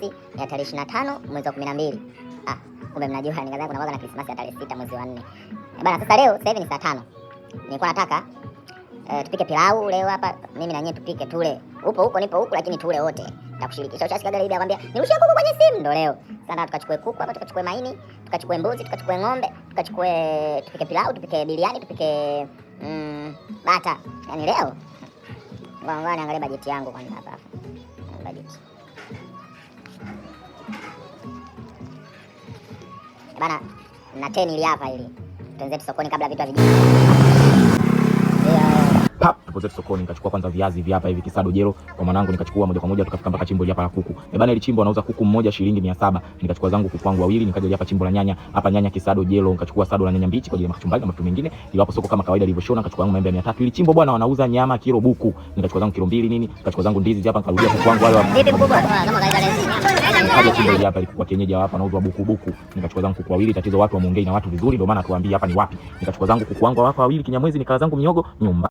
Krismasi ya tarehe 25 mwezi wa 12. Kumbe mnajua nikadhani kuna na Krismasi ya tarehe 6 mwezi wa 4. Bana, sasa hivi ni saa 5. Nilikuwa nataka tupike pilau leo hapa, mimi na nyie tupike tule. Nipo huko lakini tule wote. Nitakushirikisha. Ushasikia gari ile akwambia, "Nirushie kuku kwenye simu." Ndio leo. Sasa tukachukue kuku hapa, tukachukue maini, tukachukue mbuzi, tukachukue ng'ombe, tupike pilau, tupike biriani, tupike bata. Yaani leo ngoja niangalie bajeti yangu kwanza hapa. Bajeti. Bana, na 10 ili hapa ili. Tuanze sokoni kabla vitu haviji. Tupo zetu sokoni, nikachukua kwanza viazi vya hapa hivi kisado jero kwa mwanangu, nikachukua moja kwa moja tukafika mpaka chimbo hapa la kuku. Bana, ile chimbo anauza kuku mmoja shilingi 700. Nikachukua zangu kuku wangu wawili, nikaja hapa chimbo la nyanya, hapa nyanya kisado jero, nikachukua sado la nyanya mbichi kwa ajili ya kachumbari na mafuta mengine. Ile hapo soko kama kawaida ilivyoshona, nikachukua yangu maembe 300. Ile chimbo bwana wanauza nyama kilo buku. Nikachukua zangu kilo 2 nini, nikachukua zangu ndizi hapa, nikarudia kuku wangu wale vipi mkubwa kama kawaida leo. Haja chimbo hapa ilikuwa kienyeji hapa anauzwa buku. Nikachukua zangu kuku wawili, tatizo watu wamuongei na watu vizuri, ndio maana tuambie hapa ni wapi. Nikachukua zangu kuku wangu hapa wawili Kinyamwezi, nikala zangu miogo nyumba.